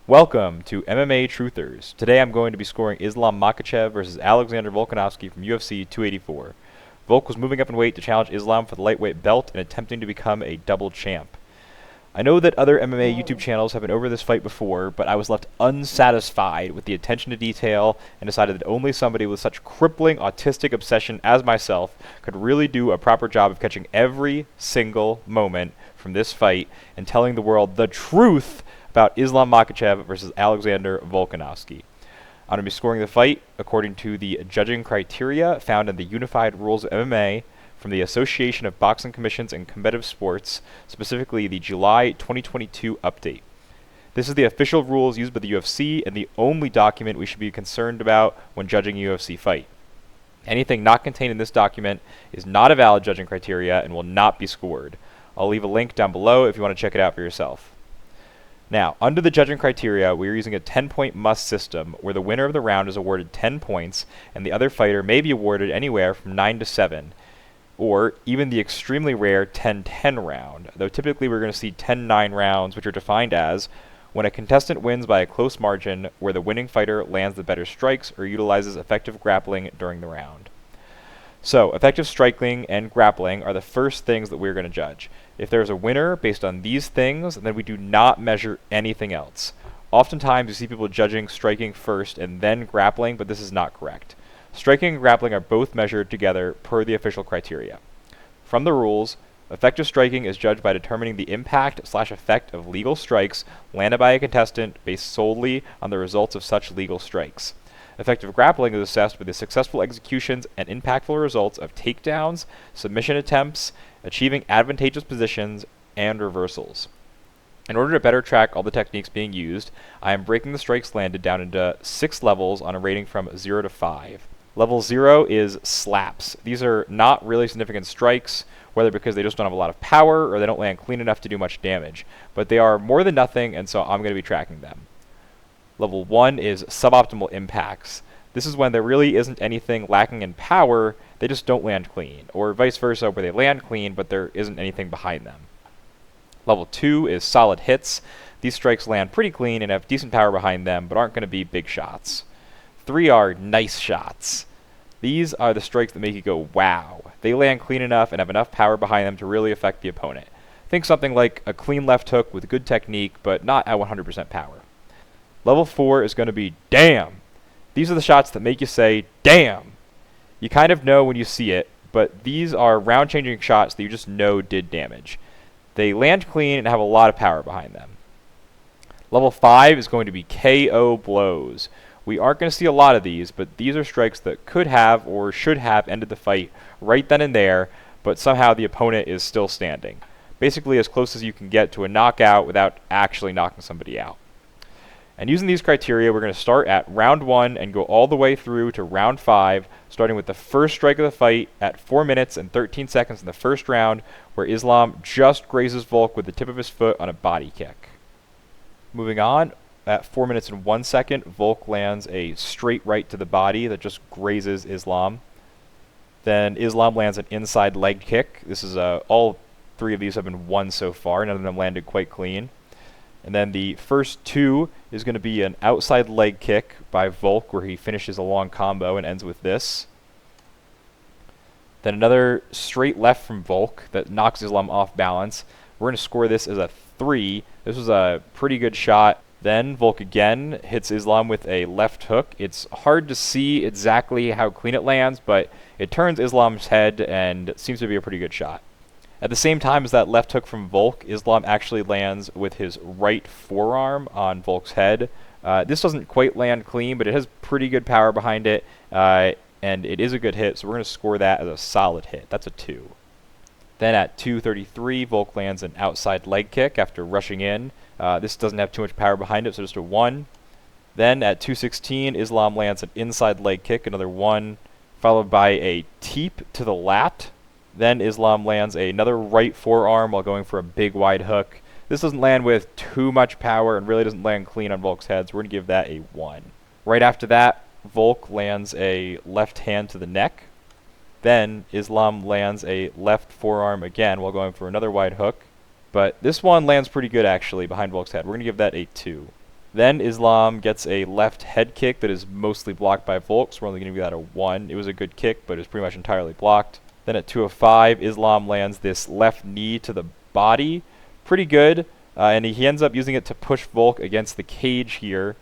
Welcome to MMA Truthers. Today I'm going to be scoring Islam Makhachev versus Alexander Volkanovski from UFC 284. Volk was moving up in weight to challenge Islam for the lightweight belt and attempting to become a double champ. I know that other MMA YouTube channels have been over this fight before, but I was left unsatisfied with the attention to detail and decided that only somebody with such crippling autistic obsession as myself could really do a proper job of catching every single moment from this fight and telling the world the truth about Islam Makhachev versus Alexander Volkanovski. I'm going to be scoring the fight according to the judging criteria found in the Unified Rules of MMA from the Association of Boxing Commissions and Competitive Sports, specifically the July 2022 update. This is the official rules used by the UFC and the only document we should be concerned about when judging a UFC fight. Anything not contained in this document is not a valid judging criteria and will not be scored. I'll leave a link down below if you want to check it out for yourself. Now, under the judging criteria, we are using a 10-point must system where the winner of the round is awarded 10 points and the other fighter may be awarded anywhere from 9 to 7, or even the extremely rare 10-10 round, though typically we're going to see 10-9 rounds, which are defined as when a contestant wins by a close margin where the winning fighter lands the better strikes or utilizes effective grappling during the round. So, effective striking and grappling are the first things that we're going to judge. If there's a winner based on these things, then we do not measure anything else. Oftentimes, you see people judging striking first and then grappling, but this is not correct. Striking and grappling are both measured together per the official criteria. From the rules, effective striking is judged by determining the impact/effect of legal strikes landed by a contestant based solely on the results of such legal strikes. Effective grappling is assessed by the successful executions and impactful results of takedowns, submission attempts, achieving advantageous positions, and reversals. In order to better track all the techniques being used, I am breaking the strikes landed down into 6 levels on a rating from 0 to 5. Level 0 is slaps. These are not really significant strikes, whether because they just don't have a lot of power or they don't land clean enough to do much damage, but they are more than nothing, and so I'm going to be tracking them. Level 1 is suboptimal impacts. This is when there really isn't anything lacking in power, they just don't land clean, or vice versa where they land clean but there isn't anything behind them. Level 2 is solid hits. These strikes land pretty clean and have decent power behind them but aren't going to be big shots. 3 are nice shots. These are the strikes that make you go wow. They land clean enough and have enough power behind them to really affect the opponent. Think something like a clean left hook with good technique but not at 100% power. Level 4 is going to be damn. These are the shots that make you say, damn. You kind of know when you see it, but these are round-changing shots that you just know did damage. They land clean and have a lot of power behind them. Level 5 is going to be KO blows. We aren't going to see a lot of these, but these are strikes that could have or should have ended the fight right then and there, but somehow the opponent is still standing. Basically as close as you can get to a knockout without actually knocking somebody out. And using these criteria, we're going to start at round 1 and go all the way through to round 5, starting with the first strike of the fight at 4 minutes and 13 seconds in the first round, where Islam just grazes Volk with the tip of his foot on a body kick. Moving on, at 4 minutes and 1 second, Volk lands a straight right to the body that just grazes Islam. Then Islam lands an inside leg kick. This is all 3 of these have been won so far. None of them landed quite clean. And then the first 2 is going to be an outside leg kick by Volk where he finishes a long combo and ends with this. Then another straight left from Volk that knocks Islam off balance. We're going to score this as a 3. This was a pretty good shot. Then Volk again hits Islam with a left hook. It's hard to see exactly how clean it lands, but it turns Islam's head and seems to be a pretty good shot. At the same time as that left hook from Volk, Islam actually lands with his right forearm on Volk's head. This doesn't quite land clean, but it has pretty good power behind it, and it is a good hit, so we're going to score that as a solid hit. That's a 2. Then at 2:33, Volk lands an outside leg kick after rushing in. This doesn't have too much power behind it, so just a 1. Then at 2:16, Islam lands an inside leg kick, another 1, followed by a teep to the lat. Then Islam lands another right forearm while going for a big wide hook. This doesn't land with too much power and really doesn't land clean on Volk's head, so we're going to give that a 1. Right after that, Volk lands a left hand to the neck. Then Islam lands a left forearm again while going for another wide hook. But this one lands pretty good actually behind Volk's head. We're going to give that a 2. Then Islam gets a left head kick that is mostly blocked by Volk, so we're only going to give that a 1. It was a good kick, but it was pretty much entirely blocked. Then at 205, Islam lands this left knee to the body. Pretty good, and he ends up using it to push Volk against the cage here.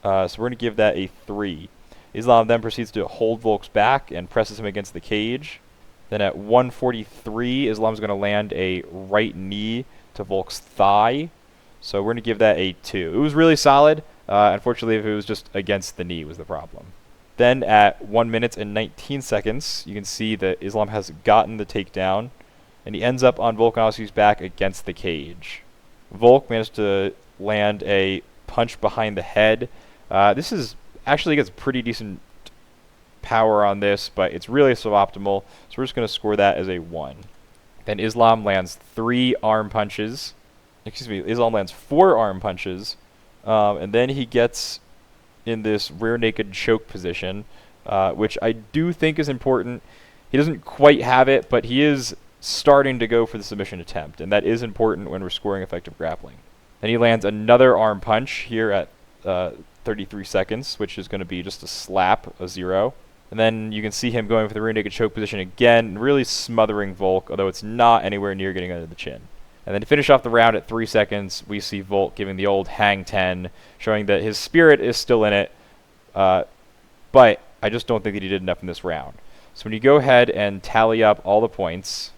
So we're going to give that a 3. Islam then proceeds to hold Volk's back and presses him against the cage. Then at 143, Islam's going to land a right knee to Volk's thigh. So we're going to give that a 2. It was really solid. Unfortunately, if it was just against the knee was the problem. Then at 1 minute and 19 seconds, you can see that Islam has gotten the takedown, and he ends up on Volkanovski's back against the cage. Volk managed to land a punch behind the head. This is actually gets pretty decent power on this, but it's really suboptimal, so we're just going to score that as a 1. Then Islam lands 3 arm punches. Islam lands 4 arm punches, and then he gets in this rear naked choke position, which I do think is important. He doesn't quite have it, but he is starting to go for the submission attempt, and that is important when we're scoring effective grappling. Then he lands another arm punch here at 33 seconds, which is going to be just a slap, a 0. And then you can see him going for the rear naked choke position again, really smothering Volk, although it's not anywhere near getting under the chin. And then to finish off the round at 3 seconds, we see Volk giving the old hang 10, showing that his spirit is still in it, but I just don't think that he did enough in this round. So when you go ahead and tally up all the points,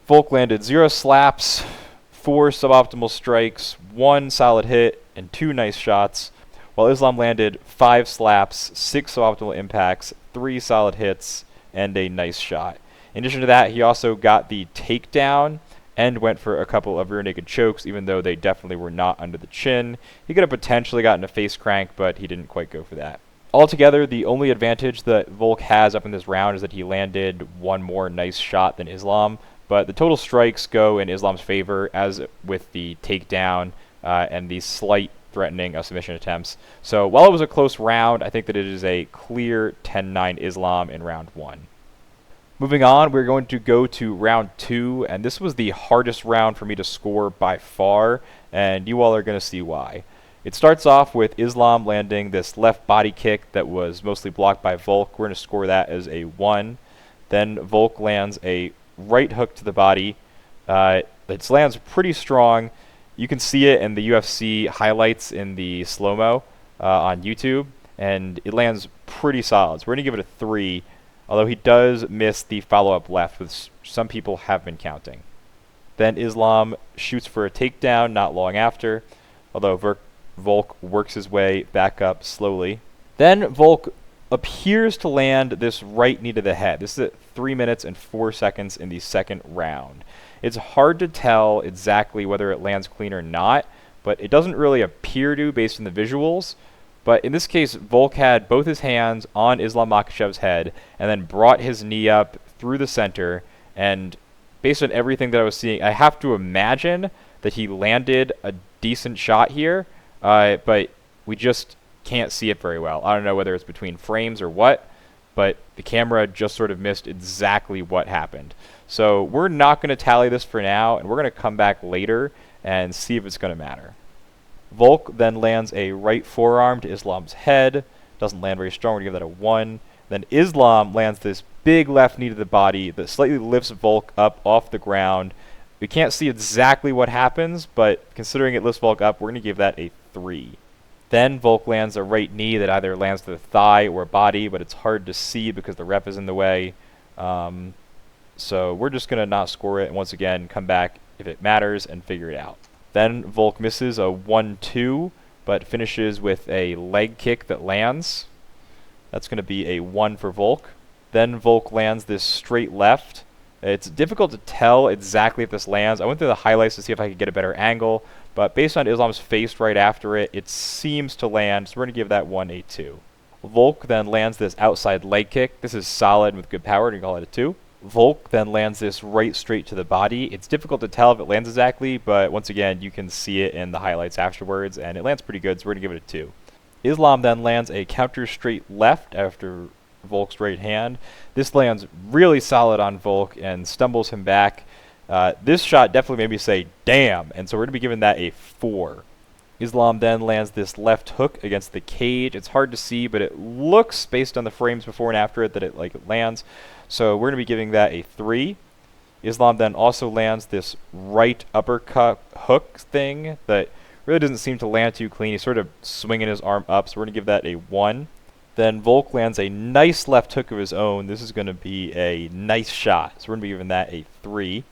Volk landed 0 slaps, 4 suboptimal strikes, 1 solid hit, and 2 nice shots, while Islam landed 5 slaps, 6 suboptimal impacts, 3 solid hits, and a nice shot. In addition to that, he also got the takedown and went for a couple of rear naked chokes, even though they definitely were not under the chin. He could have potentially gotten a face crank, but he didn't quite go for that. Altogether, the only advantage that Volk has up in this round is that he landed 1 more nice shot than Islam, but the total strikes go in Islam's favor, as with the takedown and the slight threatening of submission attempts. So while it was a close round, I think that it is a clear 10-9 Islam in round 1. Moving on, we're going to go to round 2, and this was the hardest round for me to score by far, and you all are going to see why. It starts off with Islam landing this left body kick that was mostly blocked by Volk. We're going to score that as a 1. Then Volk lands a right hook to the body. It lands pretty strong. You can see it in the UFC highlights in the slow-mo on YouTube, and it lands pretty solid. So we're going to give it a 3. Although he does miss the follow-up left, which some people have been counting. Then Islam shoots for a takedown not long after, although Volk works his way back up slowly. Then Volk appears to land this right knee to the head. This is at 3 minutes and 4 seconds in the second round. It's hard to tell exactly whether it lands clean or not, but it doesn't really appear to based on the visuals. But in this case, Volk had both his hands on Islam Makhachev's head and then brought his knee up through the center. And based on everything that I was seeing, I have to imagine that he landed a decent shot here, but we just can't see it very well. I don't know whether it's between frames or what, but the camera just sort of missed exactly what happened. So we're not going to tally this for now, and we're going to come back later and see if it's going to matter. Volk then lands a right forearm to Islam's head. Doesn't land very strong. We're going to give that a 1. Then Islam lands this big left knee to the body that slightly lifts Volk up off the ground. We can't see exactly what happens, but considering it lifts Volk up, we're going to give that a 3. Then Volk lands a right knee that either lands to the thigh or body, but it's hard to see because the ref is in the way. So we're just going to not score it, and once again, come back if it matters and figure it out. Then Volk misses a 1-2, but finishes with a leg kick that lands. That's going to be a 1 for Volk. Then Volk lands this straight left. It's difficult to tell exactly if this lands. I went through the highlights to see if I could get a better angle, but based on Islam's face right after it, it seems to land, so we're going to give that one a 2. Volk then lands this outside leg kick. This is solid with good power, and you call it a 2. Volk then lands this right straight to the body. It's difficult to tell if it lands exactly, but once again, you can see it in the highlights afterwards, and it lands pretty good, so we're going to give it a 2. Islam then lands a counter straight left after Volk's right hand. This lands really solid on Volk and stumbles him back. This shot definitely made me say, damn, and so we're going to be giving that a 4. Islam then lands this left hook against the cage. It's hard to see, but it looks, based on the frames before and after it, that it lands. So we're going to be giving that a 3. Islam then also lands this right uppercut hook thing that really doesn't seem to land too clean. He's sort of swinging his arm up, so we're going to give that a 1. Then Volk lands a nice left hook of his own. This is going to be a nice shot, so we're going to be giving that a 3.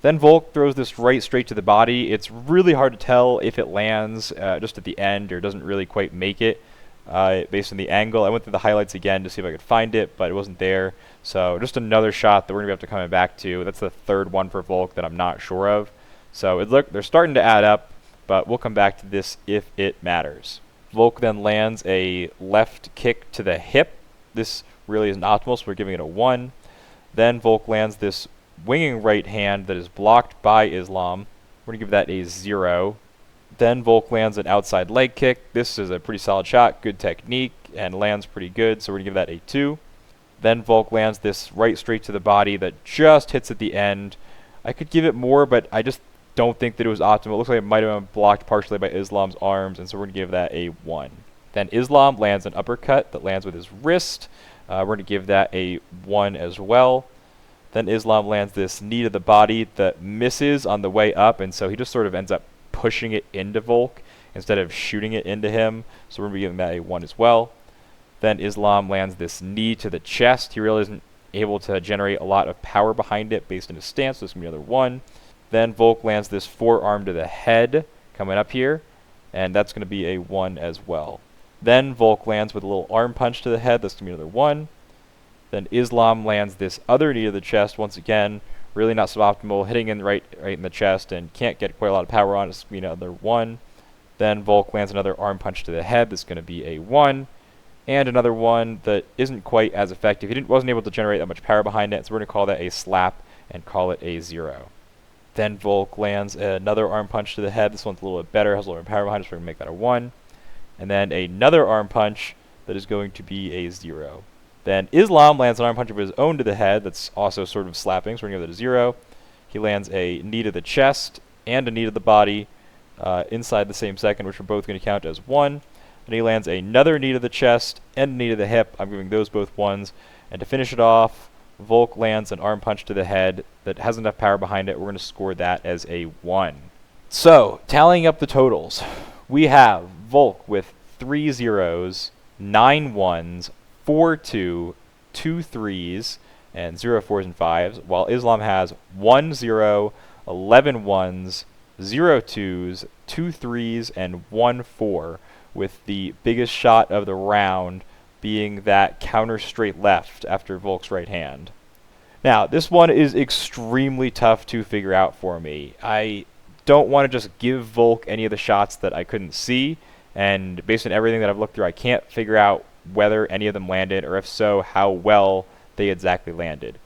Then Volk throws this right straight to the body. It's really hard to tell if it lands just at the end or doesn't really quite make it based on the angle. I went through the highlights again to see if I could find it, but it wasn't there. So just another shot that we're going to have to come back to. That's the third one for Volk that I'm not sure of. So they're starting to add up, but we'll come back to this if it matters. Volk then lands a left kick to the hip. This really isn't optimal, so we're giving it a 1. Then Volk lands this winging right hand that is blocked by Islam. We're going to give that a 0. Then Volk lands an outside leg kick. This is a pretty solid shot, good technique, and lands pretty good, so we're going to give that a 2. Then Volk lands this right straight to the body that just hits at the end. I could give it more, but I just don't think that it was optimal. It looks like it might have been blocked partially by Islam's arms, and so we're going to give that a 1. Then Islam lands an uppercut that lands with his wrist. We're going to give that a 1 as well. Then Islam lands this knee to the body that misses on the way up, and so he just sort of ends up pushing it into Volk instead of shooting it into him. So we're going to be giving that a 1 as well. Then Islam lands this knee to the chest. He really isn't able to generate a lot of power behind it based on his stance, so it's going to be another 1. Then Volk lands this forearm to the head coming up here, and that's going to be a 1 as well. Then Volk lands with a little arm punch to the head. That's going to be another 1. Then Islam lands this other knee to the chest. Once again, really not suboptimal, hitting in right in the chest and can't get quite a lot of power on it. It's going to be another 1. Then Volk lands another arm punch to the head. That's going to be a 1. And another one that isn't quite as effective. He wasn't able to generate that much power behind it, so we're going to call that a slap and call it a 0. Then Volk lands another arm punch to the head. This one's a little bit better, has a little bit of power behind it, so we're going to make that a 1. And then another arm punch that is going to be a 0. Then Islam lands an arm punch of his own to the head that's also sort of slapping, so we're going to give that a 0. He lands a knee to the chest and a knee to the body inside the same second, which are both going to count as 1. And he lands another knee to the chest and a knee to the hip. I'm giving those both 1s. And to finish it off, Volk lands an arm punch to the head that has enough power behind it. We're going to score that as a 1. So, tallying up the totals, we have Volk with 3 zeros, 9 1s, 4 2, 2 3s, and 0 4s and 5s, while Islam has 1 0, 11 1s, 0 2s, 2 3s, and 1 4, with the biggest shot of the round being that counter straight left after Volk's right hand. Now, this one is extremely tough to figure out for me. I don't want to just give Volk any of the shots that I couldn't see, and based on everything that I've looked through, I can't figure out whether any of them landed, or if so, how well they exactly landed.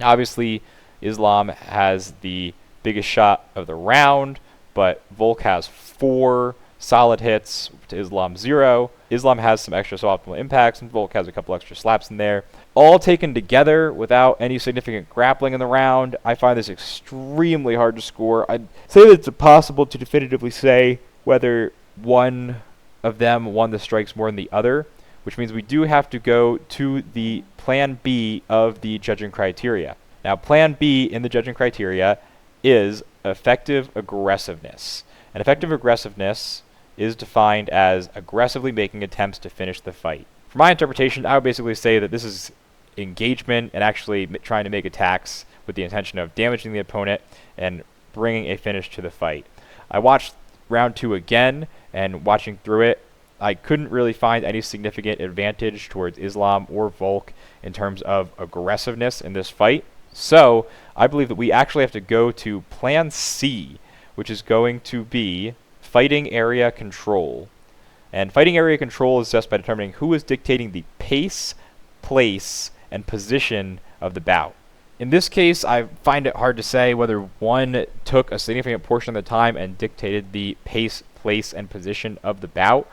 Obviously, Islam has the biggest shot of the round, but Volk has 4 solid hits to Islam's 0. Islam has some extra suboptimal impacts, and Volk has a couple extra slaps in there. All taken together without any significant grappling in the round, I find this extremely hard to score. I'd say that it's impossible to definitively say whether one of them won the strikes more than the other, which means we do have to go to the Plan B of the judging criteria. Now, Plan B in the judging criteria is effective aggressiveness. And effective aggressiveness is defined as aggressively making attempts to finish the fight. For my interpretation, I would basically say that this is engagement and actually trying to make attacks with the intention of damaging the opponent and bringing a finish to the fight. I watched round 2 again, and watching through it, I couldn't really find any significant advantage towards Islam or Volk in terms of aggressiveness in this fight. So I believe that we actually have to go to Plan C, which is going to be fighting area control. And fighting area control is just by determining who is dictating the pace, place, and position of the bout. In this case, I find it hard to say whether one took a significant portion of the time and dictated the pace, place, and position of the bout.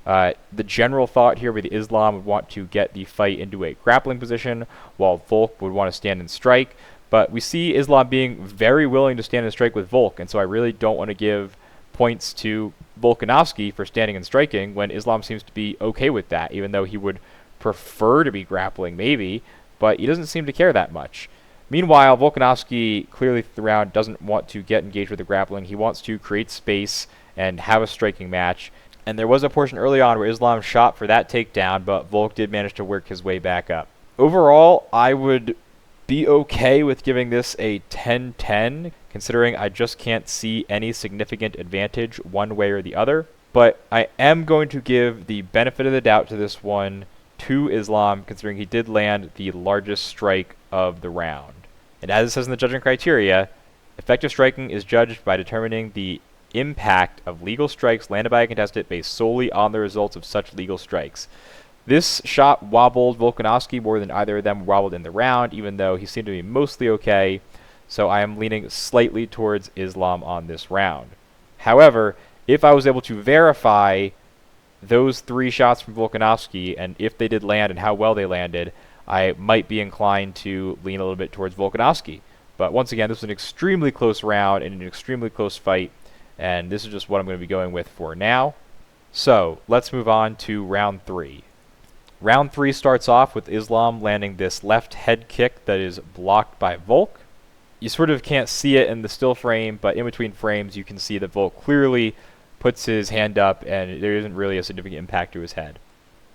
The general thought here would be that Islam would want to get the fight into a grappling position, while Volk would want to stand and strike. But we see Islam being very willing to stand and strike with Volk, and so I really don't want to give points to Volkanovski for standing and striking when Islam seems to be okay with that, even though he would prefer to be grappling maybe, but he doesn't seem to care that much. Meanwhile, Volkanovski clearly through the round doesn't want to get engaged with the grappling. He wants to create space and have a striking match. And there was a portion early on where Islam shot for that takedown, but Volk did manage to work his way back up. Overall, I would be okay with giving this a 10-10, considering I just can't see any significant advantage one way or the other. But I am going to give the benefit of the doubt to this one to Islam, considering he did land the largest strike of the round. And as it says in the judging criteria, effective striking is judged by determining the impact of legal strikes landed by a contestant based solely on the results of such legal strikes. This shot wobbled Volkanovski more than either of them wobbled in the round, even though he seemed to be mostly okay, so I am leaning slightly towards Islam on this round. However, if I was able to verify those 3 shots from Volkanovski, and if they did land and how well they landed, I might be inclined to lean a little bit towards Volkanovski. But once again, this was an extremely close round and an extremely close fight, and this is just what I'm going to be going with for now. So, let's move on to round 3. Round 3 starts off with Islam landing this left head kick that is blocked by Volk. You sort of can't see it in the still frame, but in between frames you can see that Volk clearly puts his hand up and there isn't really a significant impact to his head.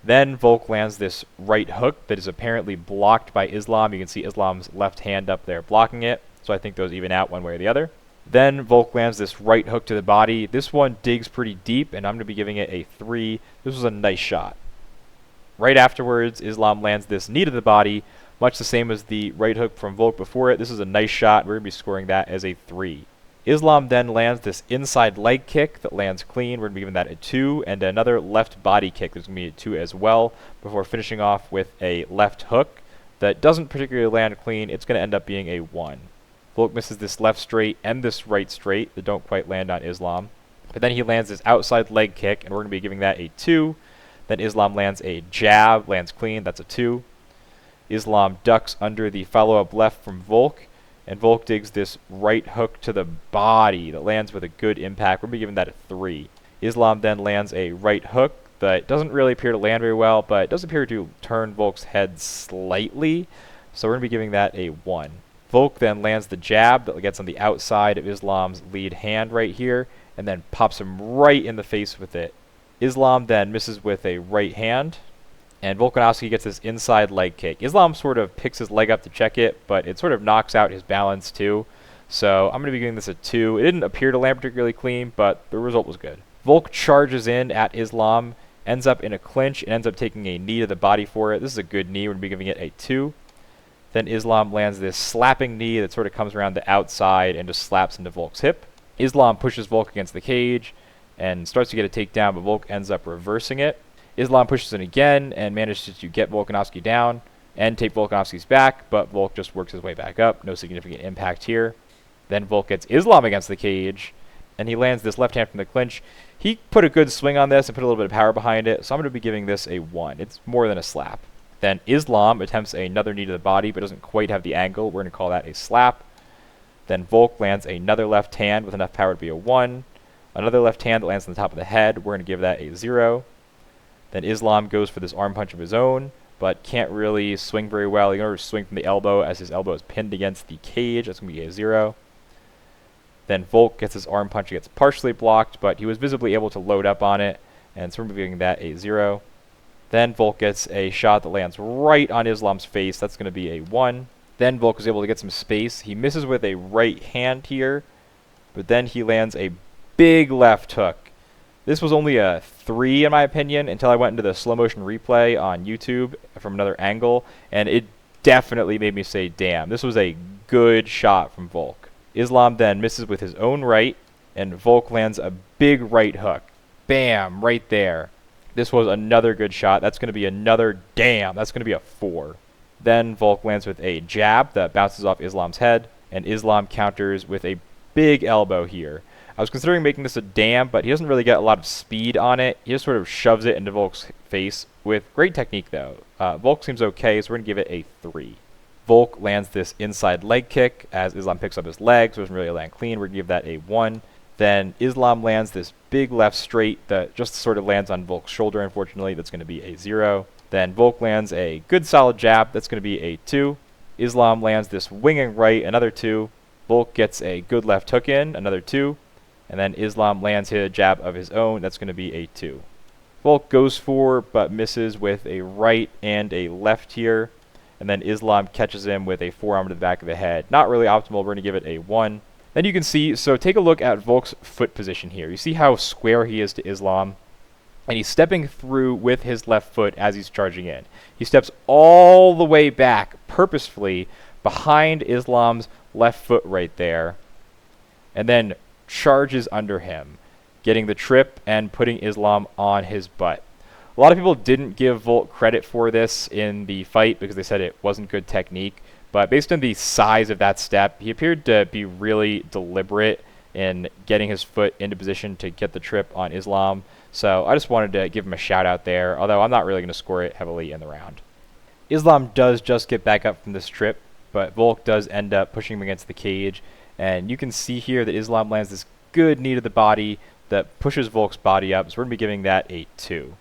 Then Volk lands this right hook that is apparently blocked by Islam. You can see Islam's left hand up there blocking it, so I think those even out one way or the other. Then Volk lands this right hook to the body. This one digs pretty deep, and I'm going to be giving it a 3. This was a nice shot. Right afterwards, Islam lands this knee to the body, much the same as the right hook from Volk before it. This is a nice shot. We're going to be scoring that as a 3. Islam then lands this inside leg kick that lands clean. We're going to be giving that a 2, and another left body kick that's going to be a 2 as well, before finishing off with a left hook that doesn't particularly land clean. It's going to end up being a 1. Volk misses this left straight and this right straight that don't quite land on Islam. But then he lands this outside leg kick, and we're going to be giving that a 2. Then Islam lands a jab, lands clean, that's a 2. Islam ducks under the follow-up left from Volk, and Volk digs this right hook to the body that lands with a good impact. We're going to be giving that a 3. Islam then lands a right hook that doesn't really appear to land very well, but it does appear to turn Volk's head slightly, so we're going to be giving that a 1. Volk then lands the jab that gets on the outside of Islam's lead hand right here, and then pops him right in the face with it. Islam then misses with a right hand, and Volkanovski gets this inside leg kick. Islam sort of picks his leg up to check it, but it sort of knocks out his balance too. So I'm going to be giving this a 2. It didn't appear to land particularly clean, but the result was good. Volk charges in at Islam, ends up in a clinch, and ends up taking a knee to the body for it. This is a good knee. We're going to be giving it a 2. Then Islam lands this slapping knee that sort of comes around the outside and just slaps into Volk's hip. Islam pushes Volk against the cage and starts to get a takedown, but Volk ends up reversing it. Islam pushes in again and manages to get Volkanovski down and take Volkanovski's back, but Volk just works his way back up. No significant impact here. Then Volk gets Islam against the cage, and he lands this left hand from the clinch. He put a good swing on this and put a little bit of power behind it, so I'm going to be giving this a 1. It's more than a slap. Then Islam attempts another knee to the body, but doesn't quite have the angle. We're going to call that a slap. Then Volk lands another left hand with enough power to be a 1. Another left hand that lands on the top of the head. We're going to give that a 0. Then Islam goes for this arm punch of his own, but can't really swing very well. He can only swing from the elbow as his elbow is pinned against the cage. That's going to be a 0. Then Volk gets his arm punch. It gets partially blocked, but he was visibly able to load up on it, and so we're giving that a 0. Then Volk gets a shot that lands right on Islam's face. That's going to be a 1. Then Volk is able to get some space. He misses with a right hand here, but then he lands a big left hook. This was only a 3 in my opinion until I went into the slow motion replay on YouTube from another angle, and it definitely made me say, damn, this was a good shot from Volk. Islam then misses with his own right, and Volk lands a big right hook. Bam, right there. This was another good shot. That's going to be another damn. That's going to be a 4. Then Volk lands with a jab that bounces off Islam's head, and Islam counters with a big elbow here. I was considering making this a damn, but he doesn't really get a lot of speed on it. He just sort of shoves it into Volk's face with great technique, though. Volk seems okay, so we're going to give it a 3. Volk lands this inside leg kick as Islam picks up his leg, so it doesn't really land clean. We're going to give that a 1. Then Islam lands this big left straight that just sort of lands on Volk's shoulder, unfortunately. That's going to be a 0. Then Volk lands a good solid jab. That's going to be a 2. Islam lands this winging right, another 2. Volk gets a good left hook in, another 2. And then Islam lands a jab of his own. That's going to be a 2. Volk goes for but misses with a right and a left here. And then Islam catches him with a forearm to the back of the head. Not really optimal. We're going to give it a 1. Then you can see, so take a look at Volk's foot position here. You see how square he is to Islam? And he's stepping through with his left foot as he's charging in. He steps all the way back purposefully behind Islam's left foot right there. And then charges under him, getting the trip and putting Islam on his butt. A lot of people didn't give Volk credit for this in the fight because they said it wasn't good technique. But based on the size of that step, he appeared to be really deliberate in getting his foot into position to get the trip on Islam. So I just wanted to give him a shout out there, although I'm not really going to score it heavily in the round. Islam does just get back up from this trip, but Volk does end up pushing him against the cage. And you can see here that Islam lands this good knee to the body that pushes Volk's body up. So we're going to be giving that a 2.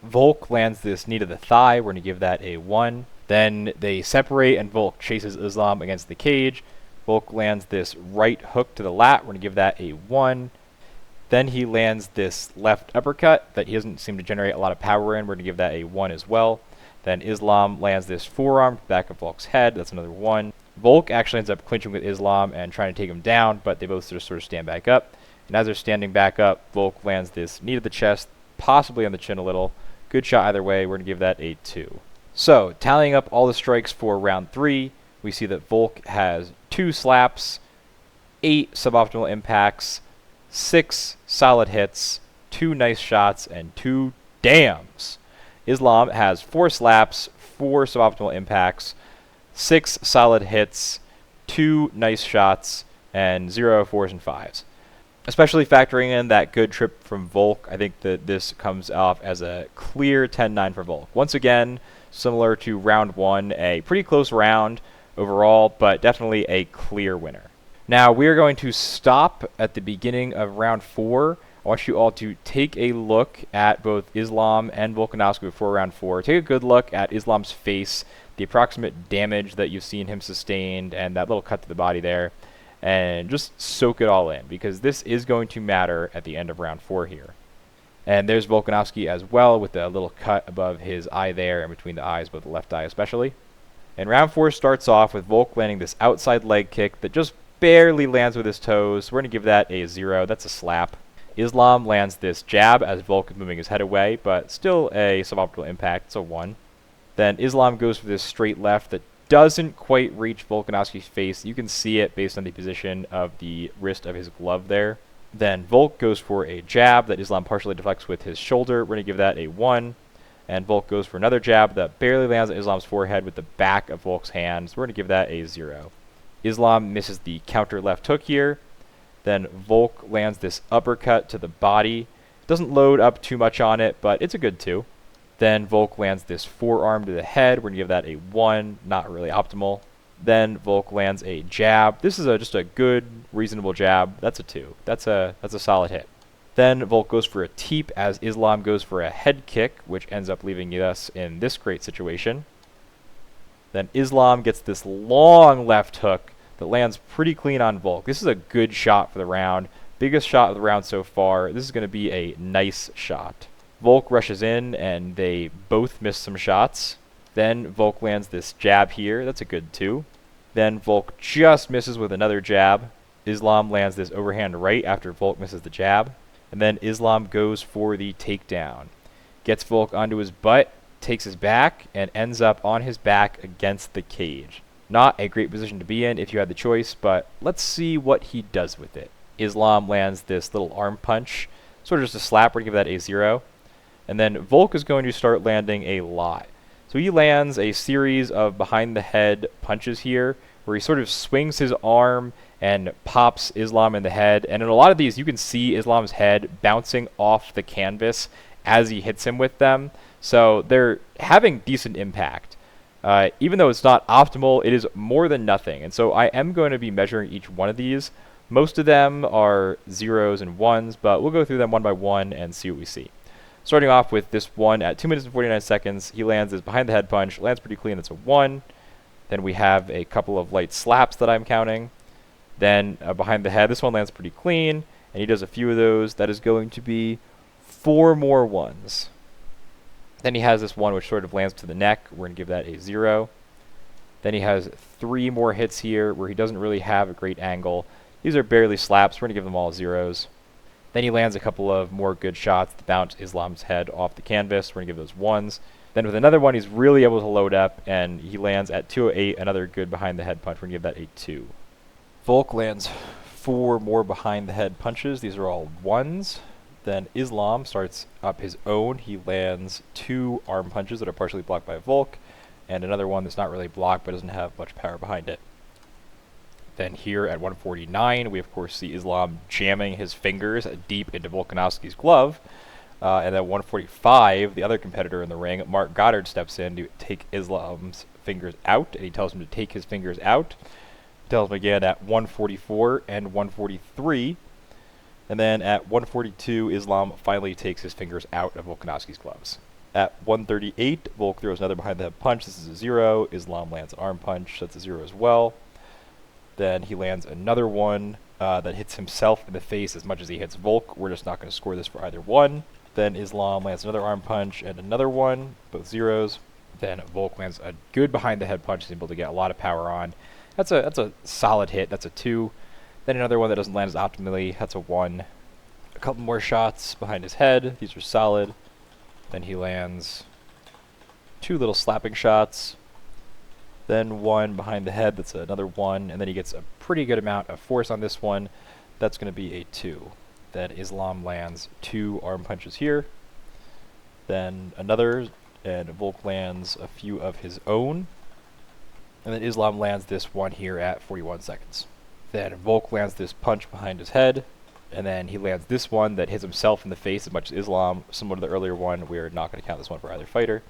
Volk lands this knee to the thigh. We're going to give that a 1. Then they separate and Volk chases Islam against the cage. Volk lands this right hook to the lat. We're going to give that a 1. Then he lands this left uppercut that he doesn't seem to generate a lot of power in. We're going to give that a 1 as well. Then Islam lands this forearm to the back of Volk's head. That's another 1. Volk actually ends up clinching with Islam and trying to take him down, but they both just sort of stand back up. And as they're standing back up, Volk lands this knee to the chest, possibly on the chin a little. Good shot either way. We're going to give that a 2. So, tallying up all the strikes for round 3, we see that Volk has 2 slaps, 8 suboptimal impacts, 6 solid hits, 2 nice shots, and 2 dams. Islam has 4 slaps, 4 suboptimal impacts, 6 solid hits, 2 nice shots, and 0 4s and 5s. Especially factoring in that good trip from Volk, I think that this comes off as a clear 10-9 for Volk. Once again, similar to round 1, a pretty close round overall, but definitely a clear winner. Now, we are going to stop at the beginning of round 4. I want you all to take a look at both Islam and Volkanovski before round 4. Take a good look at Islam's face, the approximate damage that you've seen him sustained, and that little cut to the body there. And just soak it all in, because this is going to matter at the end of round 4 here. And there's Volkanovski as well, with a little cut above his eye there, and between the eyes, but the left eye especially. And round 4 starts off with Volk landing this outside leg kick that just barely lands with his toes. We're going to give that a 0. That's a slap. Islam lands this jab as Volk is moving his head away, but still a suboptimal impact. It's a 1. Then Islam goes for this straight left that doesn't quite reach Volkanovski's face. You can see it based on the position of the wrist of his glove there. Then Volk goes for a jab that Islam partially deflects with his shoulder. We're going to give that a 1. And Volk goes for another jab that barely lands on Islam's forehead with the back of Volk's hand. So we're going to give that a 0. Islam misses the counter left hook here. Then Volk lands this uppercut to the body. Doesn't load up too much on it, but it's a good 2. Then Volk lands this forearm to the head. We're going to give that a 1, not really optimal. Then Volk lands a jab. This is just a good, reasonable jab. That's a 2. That's a solid hit. Then Volk goes for a teep as Islam goes for a head kick, which ends up leaving us in this great situation. Then Islam gets this long left hook that lands pretty clean on Volk. This is a good shot for the round. Biggest shot of the round so far. This is going to be a nice shot. Volk rushes in, and they both miss some shots. Then Volk lands this jab here. That's a good 2. Then Volk just misses with another jab. Islam lands this overhand right after Volk misses the jab. And then Islam goes for the takedown. Gets Volk onto his butt, takes his back, and ends up on his back against the cage. Not a great position to be in if you had the choice, but let's see what he does with it. Islam lands this little arm punch. Sort of just a slap. We're going to give that a 0. And then Volk is going to start landing a lot. So he lands a series of behind-the-head punches here, where he sort of swings his arm and pops Islam in the head. And in a lot of these, you can see Islam's head bouncing off the canvas as he hits him with them. So they're having decent impact. Even though it's not optimal, it is more than nothing. And so I am going to be measuring each one of these. Most of them are zeros and ones, but we'll go through them one by one and see what we see. Starting off with this one at 2 minutes and 49 seconds, he lands his behind the head punch, lands pretty clean, that's a 1. Then we have a couple of light slaps that I'm counting. Then behind the head, this one lands pretty clean, and he does a few of those. That is going to be 4 more ones. Then he has this one which sort of lands to the neck. We're going to give that a 0. Then he has 3 more hits here where he doesn't really have a great angle. These are barely slaps. We're going to give them all 0s. Then he lands a couple of more good shots to bounce Islam's head off the canvas. We're going to give those 1s. Then with another one, he's really able to load up, and he lands at 208, another good behind-the-head punch. We're going to give that a 2. Volk lands 4 more behind-the-head punches. These are all 1s. Then Islam starts up his own. He lands 2 arm punches that are partially blocked by Volk, and another one that's not really blocked but doesn't have much power behind it. Then here at 149, we of course see Islam jamming his fingers deep into Volkanovski's glove. And at 145, the other competitor in the ring, Mark Goddard, steps in to take Islam's fingers out, and he tells him to take his fingers out. He tells him again at 144 and 143. And then at 142, Islam finally takes his fingers out of Volkanovski's gloves. At 138, Volk throws another behind the head punch. This is a 0. Islam lands an arm punch. That's a 0 as well. Then he lands another one that hits himself in the face as much as he hits Volk. We're just not going to score this for either one. Then Islam lands another arm punch and another one, both 0s. Then Volk lands a good behind the head punch. He's able to get a lot of power on. That's a solid hit. That's a 2. Then another one that doesn't land as optimally. That's a 1. A couple more shots behind his head. These are solid. Then he lands 2 little slapping shots. Then 1 behind the head. That's another 1. And then he gets a pretty good amount of force on this one. That's going to be a 2. Then Islam lands 2 arm punches here. Then another, and Volk lands a few of his own. And then Islam lands this one here at 41 seconds. Then Volk lands this punch behind his head. And then he lands this one that hits himself in the face as much as Islam. Similar to the earlier one, we're not going to count this one for either fighter.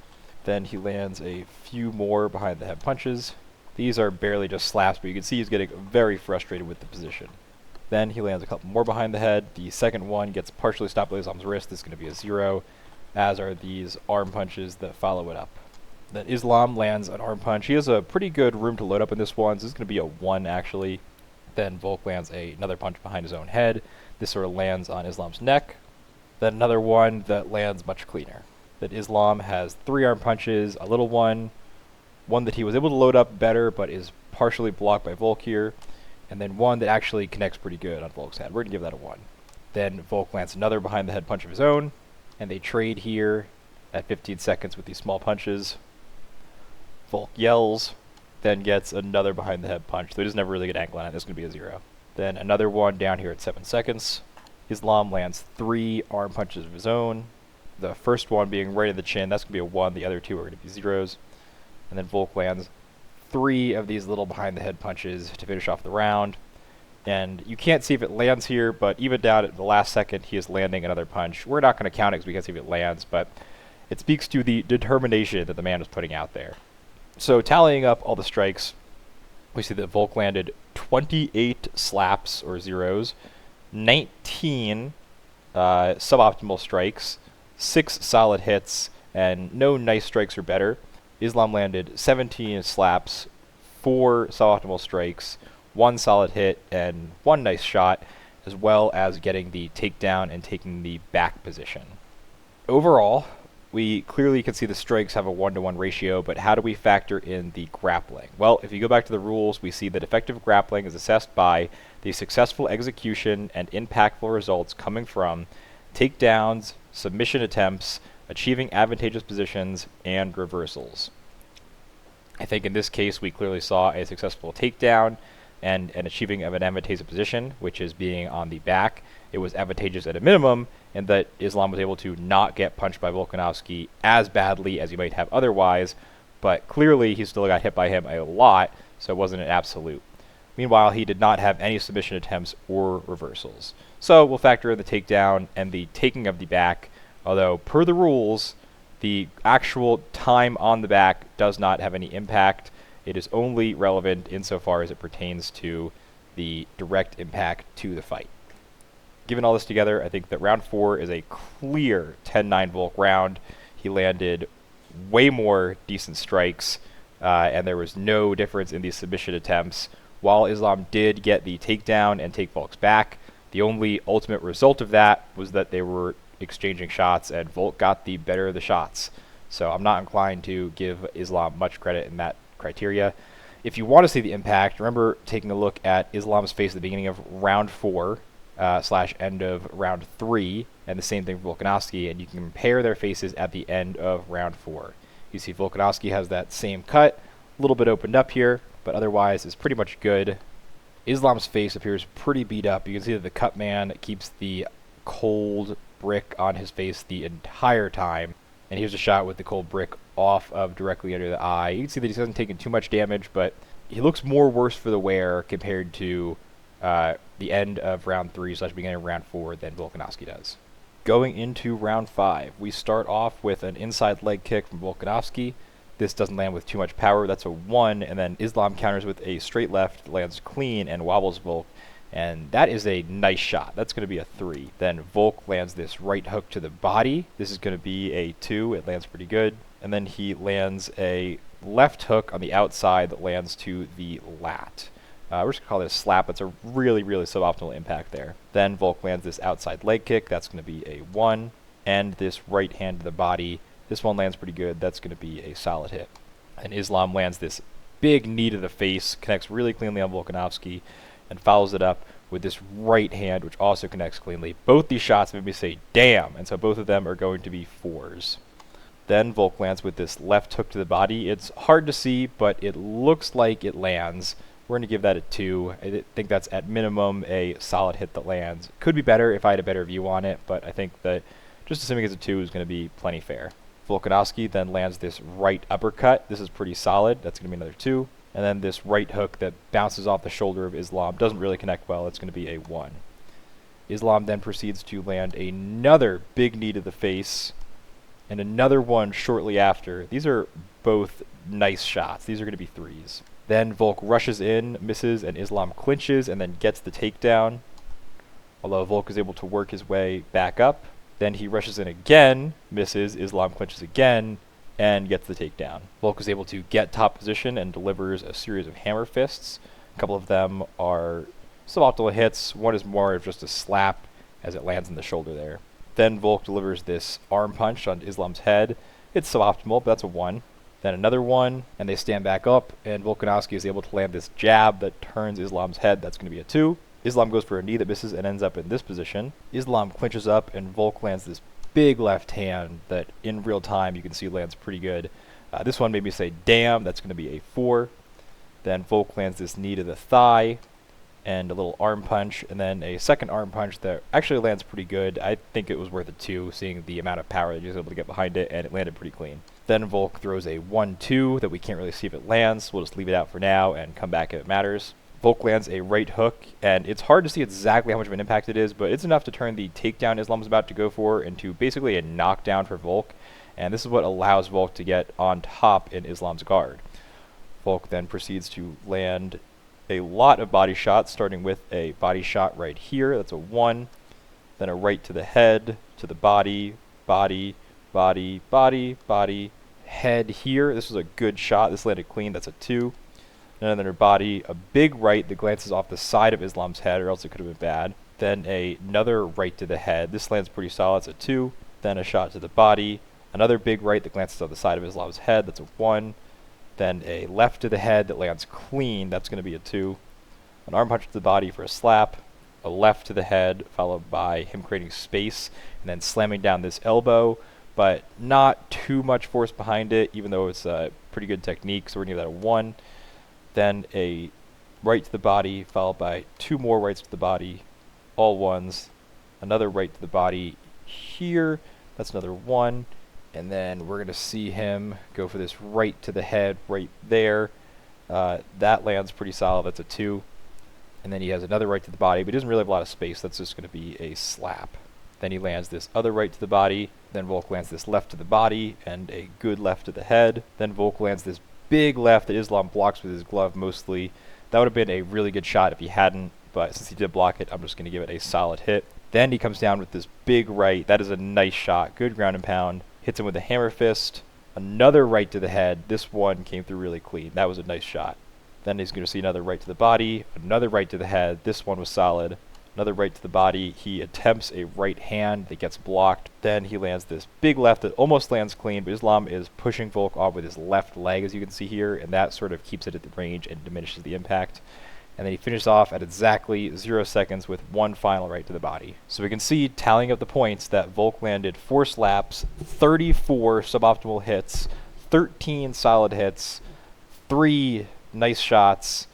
Then he lands a few more behind the head punches. These are barely just slaps, but you can see he's getting very frustrated with the position. Then he lands a couple more behind the head. The second one gets partially stopped by Islam's wrist. This is going to be a 0, as are these arm punches that follow it up. Then Islam lands an arm punch. He has a pretty good room to load up in this one, so this is going to be a 1 actually. Then Volk lands another punch behind his own head. This sort of lands on Islam's neck. Then another one that lands much cleaner. That Islam has 3 arm punches, a little one that he was able to load up better but is partially blocked by Volk here, and then one that actually connects pretty good on Volk's head. We're going to give that a 1. Then Volk lands another behind the head punch of his own, and they trade here at 15 seconds with these small punches. Volk yells, then gets another behind the head punch, so he doesn't have a really good angle on it. This is going to be a 0. Then another one down here at 7 seconds. Islam lands 3 arm punches of his own. The first one being right in the chin, that's going to be a 1. The other 2 are going to be 0s. And then Volk lands 3 of these little behind the head punches to finish off the round. And you can't see if it lands here, but even down at the last second, he is landing another punch. We're not going to count it because we can't see if it lands, but it speaks to the determination that the man was putting out there. So tallying up all the strikes, we see that Volk landed 28 slaps or 0s, 19 suboptimal strikes, 6 solid hits, and no nice strikes or better. Islam landed 17 slaps, 4 suboptimal strikes, 1 solid hit, and 1 nice shot, as well as getting the takedown and taking the back position. Overall, we clearly can see the strikes have a 1-to-1 ratio, but how do we factor in the grappling? Well, if you go back to the rules, we see that effective grappling is assessed by the successful execution and impactful results coming from takedowns, submission attempts, achieving advantageous positions, and reversals. I think in this case we clearly saw a successful takedown and an achieving of an advantageous position, which is being on the back. It was advantageous at a minimum, and that Islam was able to not get punched by Volkanovski as badly as he might have otherwise, but clearly he still got hit by him a lot, so it wasn't an absolute. Meanwhile, he did not have any submission attempts or reversals. So we'll factor in the takedown and the taking of the back, although per the rules, the actual time on the back does not have any impact. It is only relevant insofar as it pertains to the direct impact to the fight. Given all this together, I think that round 4 is a clear 10-9 Volk round. He landed way more decent strikes, and there was no difference in these submission attempts. While Islam did get the takedown and take Volk's back, the only ultimate result of that was that they were exchanging shots, and Volk got the better of the shots. So I'm not inclined to give Islam much credit in that criteria. If you want to see the impact, remember taking a look at Islam's face at the beginning of round 4 / end of round 3, and the same thing for Volkanovski, and you can compare their faces at the end of round 4. You see Volkanovski has that same cut, a little bit opened up here, but otherwise is pretty much good. Islam's face appears pretty beat up. You can see that the cut man keeps the cold brick on his face the entire time, and here's a shot with the cold brick off of directly under the eye. You can see that he hasn't taken too much damage, but he looks more worse for the wear compared to the end of round 3 / beginning of round 4 than Volkanovski does. Going into round 5, we start off with an inside leg kick from Volkanovski. This doesn't land with too much power. That's a 1, and then Islam counters with a straight left, lands clean, and wobbles Volk. And that is a nice shot. That's going to be a 3. Then Volk lands this right hook to the body. This is going to be a 2. It lands pretty good. And then he lands a left hook on the outside that lands to the lat. We're just going to call it a slap. That's a really, really suboptimal impact there. Then Volk lands this outside leg kick. That's going to be a 1. And this right hand to the body. This one lands pretty good. That's going to be a solid hit. And Islam lands this big knee to the face, connects really cleanly on Volkanovski, and follows it up with this right hand, which also connects cleanly. Both these shots made me say, damn, and so both of them are going to be 4s. Then Volk lands with this left hook to the body. It's hard to see, but it looks like it lands. We're going to give that a 2. I think that's at minimum a solid hit that lands. Could be better if I had a better view on it, but I think that just assuming it's a 2 is going to be plenty fair. Volkanovski then lands this right uppercut. This is pretty solid. That's going to be another 2. And then this right hook that bounces off the shoulder of Islam doesn't really connect well. It's going to be a 1. Islam then proceeds to land another big knee to the face and another one shortly after. These are both nice shots. These are going to be 3s. Then Volk rushes in, misses, and Islam clinches and then gets the takedown, although Volk is able to work his way back up. Then he rushes in again, misses, Islam clinches again, and gets the takedown. Volk is able to get top position and delivers a series of hammer fists. A couple of them are suboptimal hits. One is more of just a slap as it lands in the shoulder there. Then Volk delivers this arm punch on Islam's head. It's suboptimal, but that's a 1. Then another 1, and they stand back up, and Volkanovski is able to land this jab that turns Islam's head. That's going to be a 2. Islam goes for a knee that misses and ends up in this position. Islam clinches up, and Volk lands this big left hand that in real time you can see lands pretty good. This one made me say, damn, that's going to be a 4. Then Volk lands this knee to the thigh and a little arm punch, and then a second arm punch that actually lands pretty good. I think it was worth a 2, seeing the amount of power that he was able to get behind it, and it landed pretty clean. Then Volk throws a 1-2 that we can't really see if it lands. We'll just leave it out for now and come back if it matters. Volk lands a right hook, and it's hard to see exactly how much of an impact it is, but it's enough to turn the takedown Islam's about to go for into basically a knockdown for Volk, and this is what allows Volk to get on top in Islam's guard. Volk then proceeds to land a lot of body shots, starting with a body shot right here. That's a 1. Then a right to the head, to the body, body, body, body, body, head here. This was a good shot. This landed clean. That's a 2. And then her body, a big right that glances off the side of Islam's head, or else it could have been bad. Then another right to the head. This lands pretty solid. It's a 2. Then a shot to the body. Another big right that glances off the side of Islam's head. That's a 1. Then a left to the head that lands clean. That's going to be a 2. An arm punch to the body for a slap. A left to the head, followed by him creating space, and then slamming down this elbow, but not too much force behind it, even though it's a pretty good technique, so we're going to give that a 1. Then a right to the body, followed by 2 more rights to the body, all 1s. Another right to the body here. That's another 1. And then we're going to see him go for this right to the head right there. That lands pretty solid. That's a 2. And then he has another right to the body, but he doesn't really have a lot of space. That's just going to be a slap. Then he lands this other right to the body. Then Volk lands this left to the body and a good left to the head. Then Volk lands this big left that Islam blocks with his glove mostly. That would have been a really good shot if he hadn't, but since he did block it, I'm just going to give it a solid hit. Then he comes down with this big right. That is a nice shot. Good ground and pound. Hits him with a hammer fist. Another right to the head. This one came through really clean. That was a nice shot. Then he's going to see another right to the body. Another right to the head. This one was solid. Another right to the body. He attempts a right hand that gets blocked. Then he lands this big left that almost lands clean, but Islam is pushing Volk off with his left leg, as you can see here, and that sort of keeps it at the range and diminishes the impact. And then he finishes off at exactly 0 seconds with one final right to the body. So we can see, tallying up the points, that Volk landed 4 slaps, 34 suboptimal hits, 13 solid hits, 3 nice shots,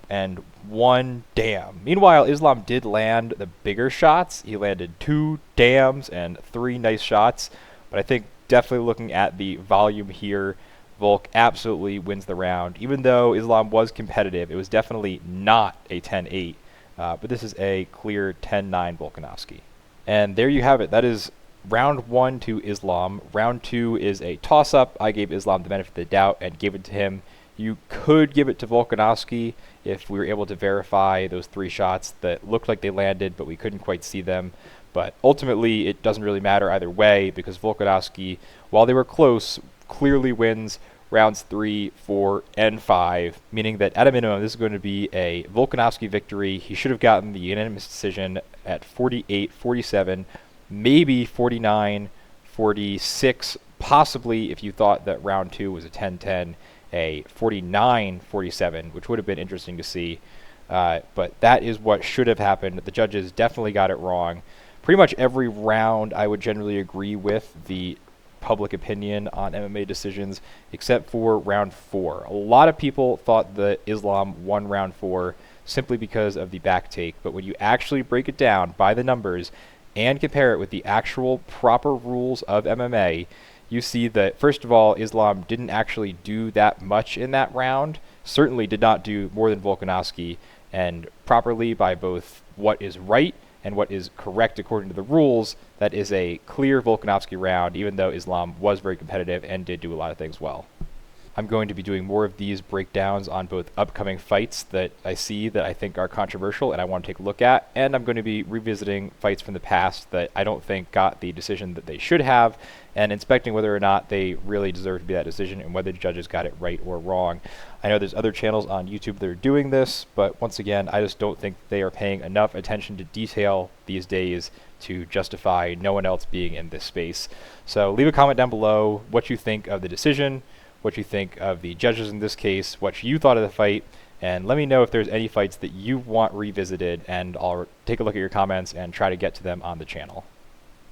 and 1 dam. Meanwhile, Islam did land the bigger shots. He landed 2 dams and 3 nice shots, but I think definitely looking at the volume here, Volk absolutely wins the round. Even though Islam was competitive, it was definitely not a 10-8, but this is a clear 10-9 Volkanovski. And there you have it. That is round 1 to Islam. Round 2 is a toss-up. I gave Islam the benefit of the doubt and gave it to him. You could give it to Volkanovski if we were able to verify those 3 shots that looked like they landed, but we couldn't quite see them. But ultimately, it doesn't really matter either way, because Volkanovski, while they were close, clearly wins rounds 3, 4, and 5, meaning that at a minimum, this is going to be a Volkanovski victory. He should have gotten the unanimous decision at 48-47, maybe 49-46, possibly if you thought that round 2 was a 10-10, a 49-47, which would have been interesting to see. But that is what should have happened. The judges definitely got it wrong. Pretty much every round I would generally agree with the public opinion on MMA decisions, except for round 4. A lot of people thought that Islam won round 4 simply because of the back take, but when you actually break it down by the numbers and compare it with the actual proper rules of MMA, you see that, first of all, Islam didn't actually do that much in that round, certainly did not do more than Volkanovski, and properly by both what is right and what is correct according to the rules, that is a clear Volkanovski round, even though Islam was very competitive and did do a lot of things well. I'm going to be doing more of these breakdowns on both upcoming fights that I see that I think are controversial and I want to take a look at, and I'm going to be revisiting fights from the past that I don't think got the decision that they should have, and inspecting whether or not they really deserve to be that decision and whether the judges got it right or wrong. I know there's other channels on YouTube that are doing this, but once again, I just don't think they are paying enough attention to detail these days to justify no one else being in this space. So leave a comment down below what you think of the decision, what you think of the judges in this case, what you thought of the fight, and let me know if there's any fights that you want revisited, and I'll take a look at your comments and try to get to them on the channel.